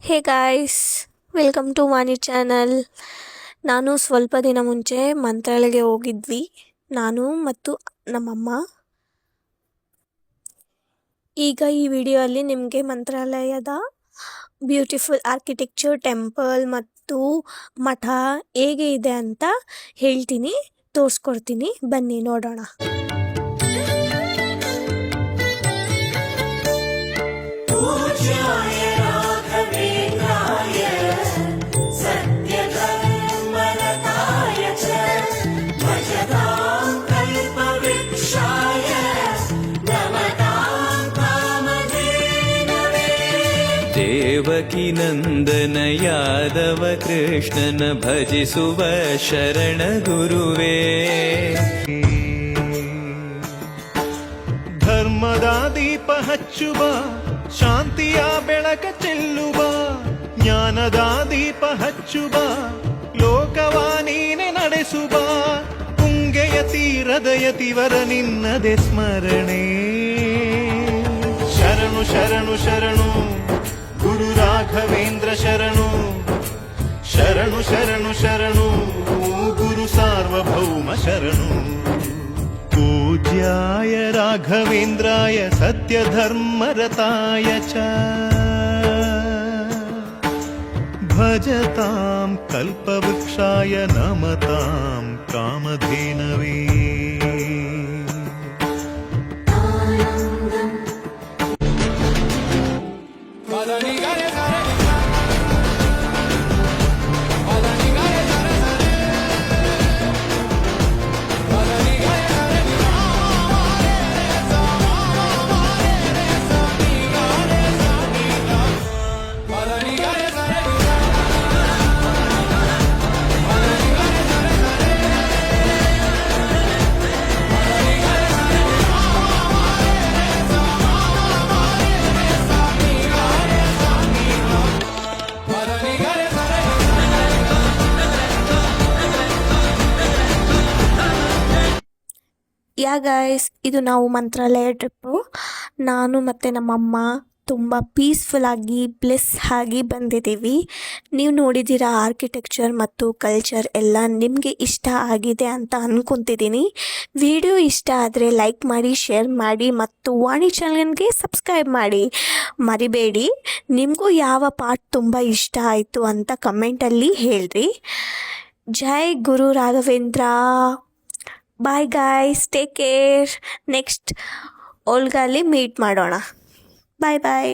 Hey guys, welcome to Vani channel. ನಾನು ಸ್ವಲ್ಪ ದಿನ ಮುಂಚೆ ಮಂತ್ರಾಲಯಗೆ ಹೋಗಿದ್ವಿ, ನಾನು ಮತ್ತು ನಮ್ಮಮ್ಮ. ಈಗ ಈ ವಿಡಿಯೋ ಅಲ್ಲಿ ನಿಮಗೆ ಮಂತ್ರಾಲಯದ ಬ್ಯೂಟಿಫುಲ್ ಆರ್ಕಿಟೆಕ್ಚರ್, ಟೆಂಪಲ್ ಮತ್ತು ಮಠ ಹೇಗೆ ಇದೆ ಅಂತ ಹೇಳ್ತೀನಿ, ತೋರಿಸ್ಕೊಡ್ತೀನಿ. ಬನ್ನಿ ನೋಡೋಣ. ದೇವಕಿ ನಂದನ ಯಾದವ ಕೃಷ್ಣನ ಭಜಿಸುವ ಶರಣ ಗುರುವೇ. ಧರ್ಮದ ದೀಪ ಹಚ್ಚುವ, ಶಾಂತಿಯ ಬೆಳಕ ಚೆಲ್ಲುವ, ಜ್ಞಾನದ ದೀಪ ಹಚ್ಚುವ, ಲೋಕವ ನೀನೆ ನಡೆಸುವ, ತುಂಗೆಯ ತೀರದ ಯತಿವರ ನಿನ್ನದೆ ಸ್ಮರಣೆ. ಶರಣು ಶರಣು ಶರಣು ಗುರು ರಾಘವೇಂದ್ರ ಶರಣು, ಶರಣು ಶರಣು ಶರಣು ಗುರು ಸಾರ್ವಭೌಮ ಶರಣು. पूज्याय राघवेन्द्राय सत्यधर्मरताय च भजतां कल्पवृक्षाय नमतां कामधेनवे. ಯಾ ಗಾಯ್ಸ್, ಇದು ನಾವು ಮಂತ್ರಾಲಯ ಟ್ರಿಪ್ಪು. ನಾನು ಮತ್ತು ನಮ್ಮಮ್ಮ ತುಂಬ ಪೀಸ್ಫುಲ್ಲಾಗಿ, ಬ್ಲೆಸ್ ಆಗಿ ಬಂದಿದ್ದೀವಿ. ನೀವು ನೋಡಿದ್ದೀರ ಆರ್ಕಿಟೆಕ್ಚರ್ ಮತ್ತು ಕಲ್ಚರ್ ಎಲ್ಲ ನಿಮಗೆ ಇಷ್ಟ ಆಗಿದೆ ಅಂತ ಅಂದ್ಕೊತಿದ್ದೀನಿ. ವಿಡಿಯೋ ಇಷ್ಟ ಆದರೆ ಲೈಕ್ ಮಾಡಿ, ಶೇರ್ ಮಾಡಿ ಮತ್ತು ವಾಣಿ ಚಾನಲ್ಗೆ ಸಬ್ಸ್ಕ್ರೈಬ್ ಮಾಡಿ ಮರಿಬೇಡಿ. ನಿಮಗೂ ಯಾವ ಪಾರ್ಟ್ ತುಂಬ ಇಷ್ಟ ಆಯಿತು ಅಂತ ಕಮೆಂಟಲ್ಲಿ ಹೇಳ್ರಿ. ಜೈ Guru Raghavendra. Bye guys, take care. Next ಓಲ್ಗಾಲಿ ಮೀಟ್ ಮಾಡೋಣ. ಬಾಯ್ ಬಾಯ್.